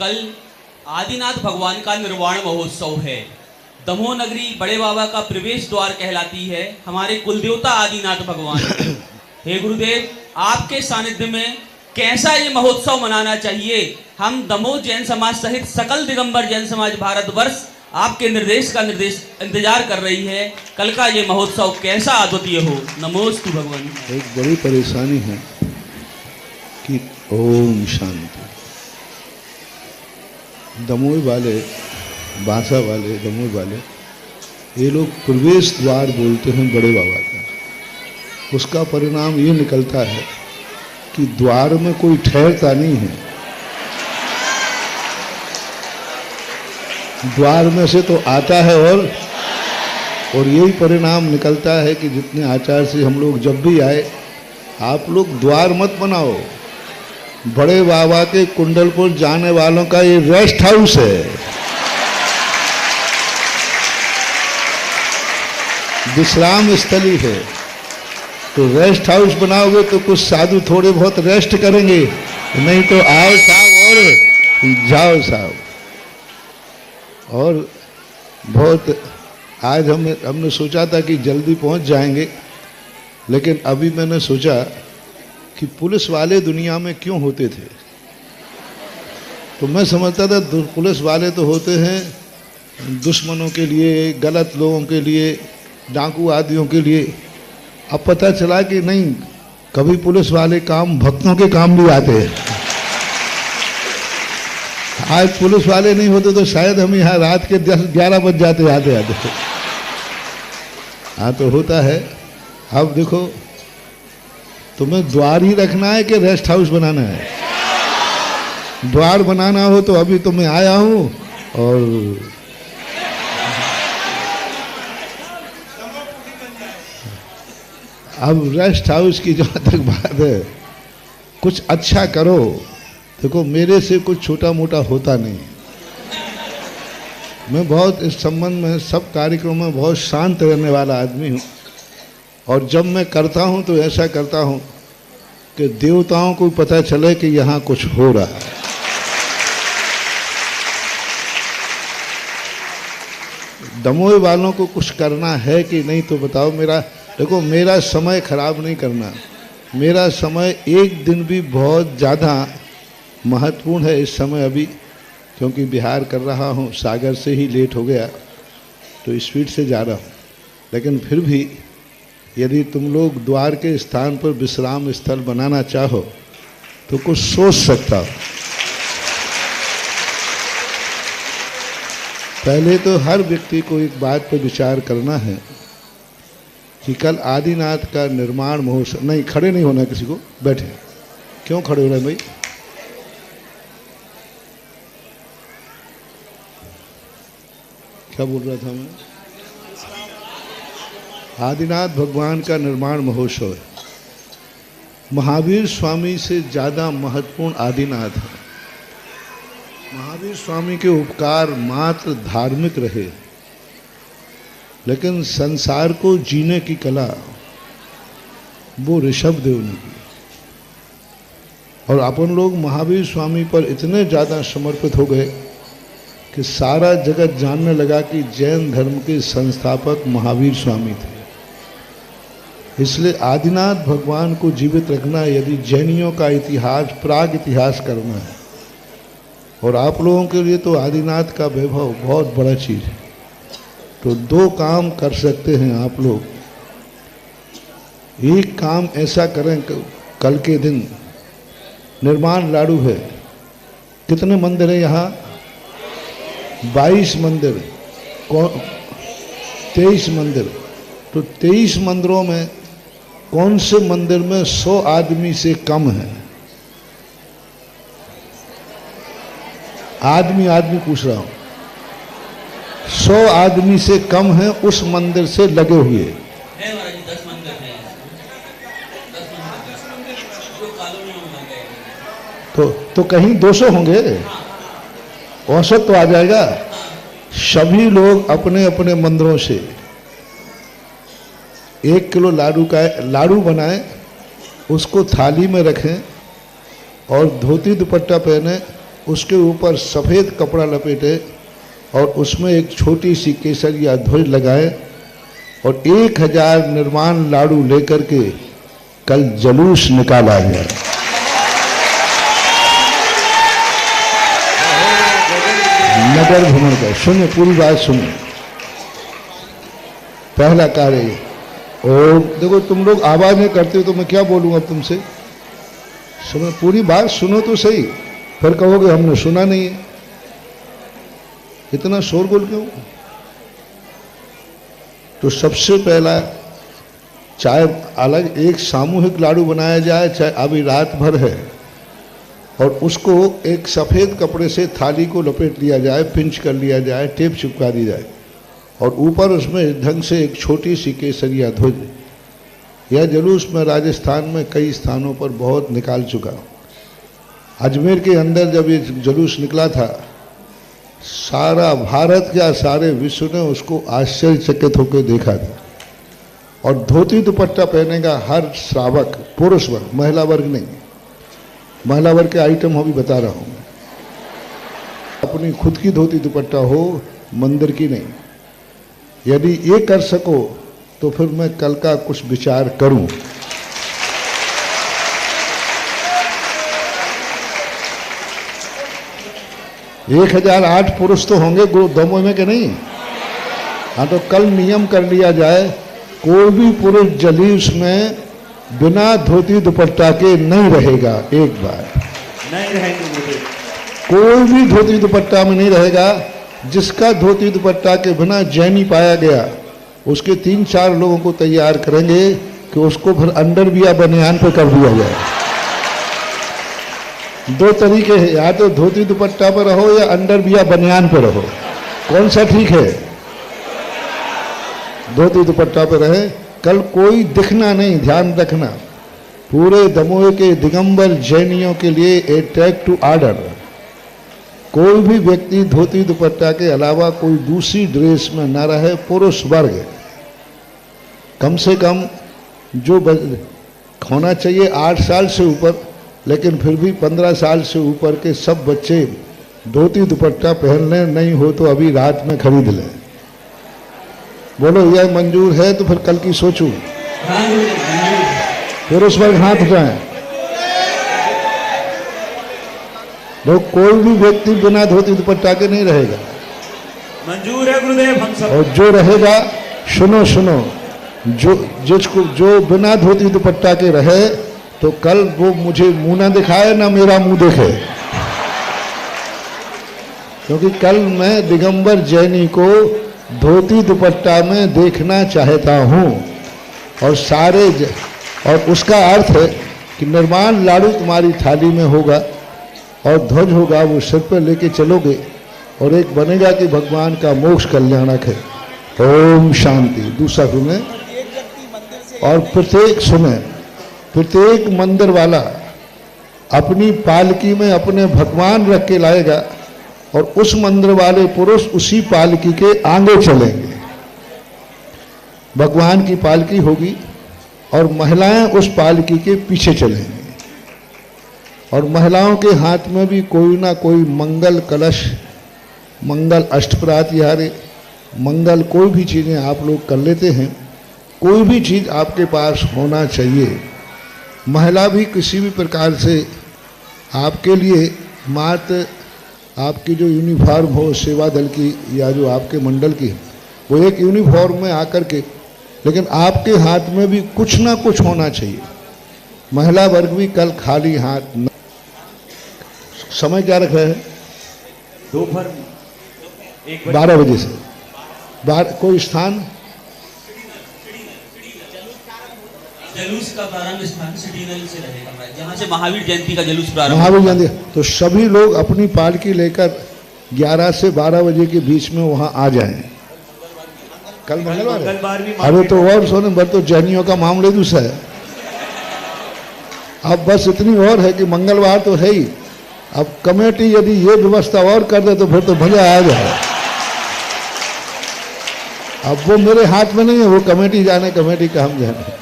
कल आदिनाथ भगवान का निर्वाण महोत्सव है। दमोह नगरी बड़े बाबा का प्रवेश द्वार कहलाती है। हमारे कुलदेवता आदिनाथ भगवान। हे गुरुदेव, आपके सानिध्य में कैसा ये महोत्सव मनाना चाहिए? हम दमोह जैन समाज सहित सकल दिगंबर जैन समाज भारतवर्ष आपके निर्देश का इंतजार कर रही है। कल का ये महोत्सव कैसा अद्वितीय हो। नमोस्तु भगवान। एक बड़ी परेशानी है कि ओम शांति, दमोह वाले, बांसा वाले, दमोह वाले, ये लोग प्रवेश द्वार बोलते हैं बड़े बाबा का। उसका परिणाम ये निकलता है कि द्वार में कोई ठहरता नहीं है। द्वार में से तो आता है और यही परिणाम निकलता है कि जितने आचार से हम लोग जब भी आए, आप लोग द्वार मत बनाओ। बड़े बाबा के कुंडलपुर जाने वालों का ये रेस्ट हाउस है, विश्राम स्थली है। तो रेस्ट हाउस बनाओगे तो कुछ साधु थोड़े बहुत रेस्ट करेंगे, नहीं तो आओ साहब और जाओ साहब। और बहुत आज हमने सोचा था कि जल्दी पहुंच जाएंगे, लेकिन अभी मैंने सोचा कि पुलिस वाले दुनिया में क्यों होते थे। तो मैं समझता था पुलिस वाले तो होते हैं दुश्मनों के लिए, गलत लोगों के लिए, डाकू आदियों के लिए। अब पता चला कि नहीं, कभी पुलिस वाले काम भक्तों के काम भी आते हैं। आज पुलिस वाले नहीं होते तो शायद हम यहाँ रात के 10-11 बज जाते आते आते। हाँ, तो होता है। अब देखो, तुम्हें द्वार ही रखना है कि रेस्ट हाउस बनाना है? द्वार बनाना हो तो अभी तो मैं आया हूँ। और अब रेस्ट हाउस की जहाँ तक बात है, कुछ अच्छा करो। देखो, मेरे से कुछ छोटा मोटा होता नहीं। मैं बहुत इस संबंध में सब कार्यक्रमों में बहुत शांत रहने वाला आदमी हूँ। और जब मैं करता हूँ तो ऐसा करता हूँ कि देवताओं को पता चले कि यहाँ कुछ हो रहा है। दमोह वालों को कुछ करना है कि नहीं तो बताओ। देखो, मेरा समय खराब नहीं करना। मेरा समय एक दिन भी बहुत ज़्यादा महत्वपूर्ण है इस समय अभी, क्योंकि बिहार कर रहा हूँ, सागर से ही लेट हो गया तो स्पीड से जा रहा हूँ। लेकिन फिर भी यदि तुम लोग द्वार के स्थान पर विश्राम स्थल बनाना चाहो तो कुछ सोच सकता हो। पहले तो हर व्यक्ति को एक बात पर विचार करना है कि कल आदिनाथ का निर्माण महोत्सव। नहीं, खड़े नहीं होना किसी को, बैठे। क्यों खड़े हो रहे हैं भाई? क्या बोल रहा था मैं? आदिनाथ भगवान का निर्माण महोत्सव है। महावीर स्वामी से ज़्यादा महत्वपूर्ण आदिनाथ है। महावीर स्वामी के उपकार मात्र धार्मिक रहे, लेकिन संसार को जीने की कला वो ऋषभदेव ने की। और अपन लोग महावीर स्वामी पर इतने ज़्यादा समर्पित हो गए कि सारा जगत जानने लगा कि जैन धर्म के संस्थापक महावीर स्वामी थे। इसलिए आदिनाथ भगवान को जीवित रखना, यदि जैनियों का इतिहास, प्राग इतिहास करना है, और आप लोगों के लिए तो आदिनाथ का वैभव बहुत बड़ा चीज़ है। तो दो काम कर सकते हैं आप लोग। एक काम ऐसा करें, कल के दिन निर्माण लाडू है। कितने मंदिर हैं यहाँ? 22 मंदिर, 23 मंदिर। तो 23 मंदिरों में कौन से मंदिर में 100 आदमी से कम है? आदमी पूछ रहा हूँ। 100 आदमी से कम है उस मंदिर से लगे हुए। तो कहीं 200 होंगे, औसत तो आ जाएगा। सभी लोग अपने अपने मंदिरों से 1 किलो लाडू बनाएं, उसको थाली में रखें और धोती दुपट्टा पहने उसके ऊपर सफ़ेद कपड़ा लपेटे और उसमें एक छोटी सी केसर या ध्वज लगाए और 1000 निर्माण लाडू लेकर के कल जुलूस निकाला जाए। नगर भ्रमण का सुने, पूरी बात सुने। पहला कार्य और देखो, तुम लोग आवाज नहीं करते हो तो मैं क्या बोलूँगा तुमसे। सुनो, पूरी बात सुनो तो सही, फिर कहोगे हमने सुना नहीं है। इतना शोरगुल क्यों? तो सबसे पहला, चाहे अलग एक सामूहिक लाडू बनाया जाए, चाहे अभी रात भर है, और उसको एक सफ़ेद कपड़े से थाली को लपेट लिया जाए, पिंच कर लिया जाए, टेप चिपका दी जाए और ऊपर उसमें ढंग से एक छोटी सी केसरिया ध्वज। यह जुलूस में राजस्थान में कई स्थानों पर बहुत निकाल चुका। अजमेर के अंदर जब ये जुलूस निकला था, सारा भारत या सारे विश्व ने उसको आश्चर्यचकित होकर देखा था। और धोती दुपट्टा पहनेगा हर श्रावक, पुरुष वर्ग, महिला वर्ग नहीं। महिला वर्ग के आइटम अभी बता रहा हूँ। अपनी खुद की धोती दुपट्टा हो, मंदिर की नहीं। यदि ये कर सको तो फिर मैं कल का कुछ विचार करूं। एक 1008 पुरुष तो होंगे दमों में के नहीं। हाँ, तो कल नियम कर लिया जाए, कोई भी पुरुष जुलूस में बिना धोती दुपट्टा के नहीं रहेगा। एक बार नहीं रहेंगे, कोई भी धोती दुपट्टा में नहीं रहेगा। जिसका धोती दुपट्टा के बिना जैनी पाया गया, उसके 3-4 लोगों को तैयार करेंगे कि उसको फिर अंडरवियर बनियान पे कर दिया जाए। 2 तरीके हैं, या तो धोती दुपट्टा पर रहो या अंडरवियर बनियान पर रहो। कौन सा ठीक है? धोती दुपट्टा पर रहे। कल कोई दिखना नहीं, ध्यान रखना। पूरे दमोह के दिगंबर जैनियों के लिए ए टेक टू ऑर्डर, कोई भी व्यक्ति धोती दुपट्टा के अलावा कोई दूसरी ड्रेस में न रहे। पुरुष वर्ग कम से कम जो होना चाहिए 8 साल से ऊपर, लेकिन फिर भी 15 साल से ऊपर के सब बच्चे धोती दुपट्टा पहन लें। नहीं हो तो अभी रात में खरीद लें। बोलो, यह मंजूर है तो फिर कल की सोचूं। पुरुष वर्ग हाथ उठाएं। लोग, कोई भी व्यक्ति बिना धोती दुपट्टा के नहीं रहेगा। मंजूर है गुरुदेव, हम सब। और जो रहेगा, सुनो सुनो, जो बिना धोती दुपट्टा के रहे तो कल वो मुझे मुंह ना दिखाए ना मेरा मुंह देखे, क्योंकि कल मैं दिगंबर जैनी को धोती दुपट्टा में देखना चाहता हूं। और उसका अर्थ है कि निर्माण लाडू तुम्हारी थाली में होगा और ध्वज होगा, वो सिर पर लेके चलोगे और एक बनेगा कि भगवान का मोक्ष कल्याणक है। ओम शांति। दूसरा सुने, और प्रत्येक मंदिर वाला अपनी पालकी में अपने भगवान रख के लाएगा और उस मंदिर वाले पुरुष उसी पालकी के आगे चलेंगे। भगवान की पालकी होगी और महिलाएं उस पालकी के पीछे चलेंगी। और महिलाओं के हाथ में भी कोई ना कोई मंगल कलश, मंगल अष्टप्रहरी, मंगल कोई भी चीज़ें आप लोग कर लेते हैं। कोई भी चीज़ आपके पास होना चाहिए। महिला भी किसी भी प्रकार से आपके लिए मात्र आपकी जो यूनिफॉर्म हो सेवा दल की या जो आपके मंडल की, वो एक यूनिफॉर्म में आकर के, लेकिन आपके हाथ में भी कुछ ना कुछ होना चाहिए। महिला वर्ग भी कल खाली हाथ न। समय क्या रख रहे हैं? दोपहर 12 बजे से। कोई स्थान? जुलूस का प्रारंभ स्थान सिटीनल से रहेगा, जहाँ से महावीर जयंती का जुलूस प्रारंभ। महावीर जयंती, तो सभी लोग अपनी पालकी लेकर 11 से 12 बजे के बीच में वहाँ आ जाएं। कल मंगलवार है। अरे तो और सोने भर तो जैनियों का मामले दूसरा है। अब बस इतनी और है कि मंगलवार तो है ही। अब कमेटी यदि ये व्यवस्था और कर दे तो फिर तो मजा आ जाए। अब वो मेरे हाथ में नहीं है, वो कमेटी जाने, कमेटी का हम जाने।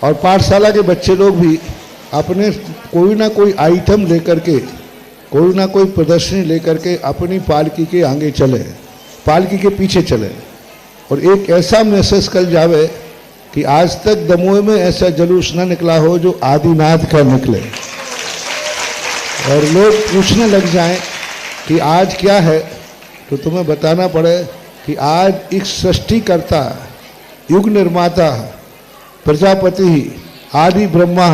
और पाठशाला के बच्चे लोग भी अपने कोई ना कोई आइटम लेकर के, कोई ना कोई प्रदर्शनी लेकर के अपनी पालकी के आगे चले, पालकी के पीछे चले और एक ऐसा मैसेज कल जावे कि आज तक दमोह में ऐसा जुलूस न निकला हो जो आदिनाथ का निकले, और लोग पूछने लग जाएं कि आज क्या है, तो तुम्हें बताना पड़े कि आज एक सृष्टिकर्ता, युग निर्माता, प्रजापति, आदि ब्रह्मा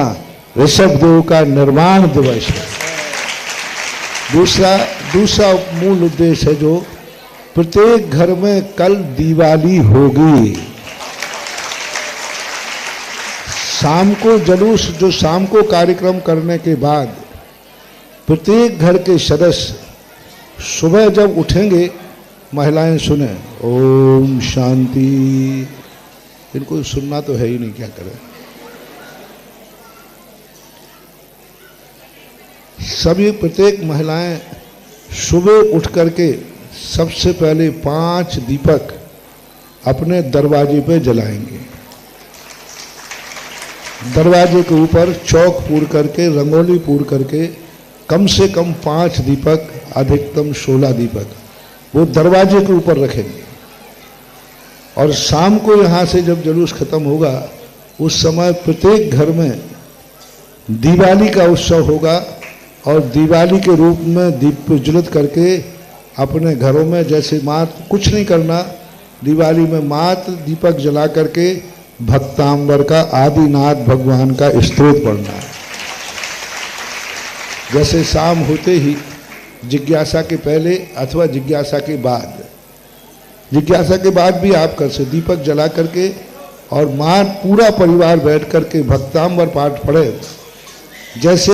ऋषभ देव का निर्माण दिवस है। दूसरा मूल उद्देश्य है जो प्रत्येक घर में कल दिवाली होगी। शाम को जुलूस, जो शाम को कार्यक्रम करने के बाद प्रत्येक घर के सदस्य सुबह जब उठेंगे, महिलाएं सुने ओम शांति, इनको सुनना तो है ही नहीं, क्या करें। सभी प्रत्येक महिलाएं सुबह उठ करके सबसे पहले 5 दीपक अपने दरवाजे पे जलाएंगे। दरवाजे के ऊपर चौक पूर करके, रंगोली पूर करके कम से कम 5 दीपक, अधिकतम 16 दीपक वो दरवाजे के ऊपर रखेंगे। और शाम को यहाँ से जब जुलूस खत्म होगा, उस समय प्रत्येक घर में दिवाली का उत्सव होगा और दिवाली के रूप में दीप प्रज्वलित करके अपने घरों में, जैसे मात्र कुछ नहीं करना, दिवाली में मात्र दीपक जला करके भक्तांबर का, आदिनाथ भगवान का स्तोत्र पढ़ना है। जैसे शाम होते ही जिज्ञासा के पहले अथवा जिज्ञासा के बाद, जिज्ञासा के बाद भी आप कर सकते, दीपक जला करके और मां पूरा परिवार बैठ करके भक्तांबर पाठ पढ़े। जैसे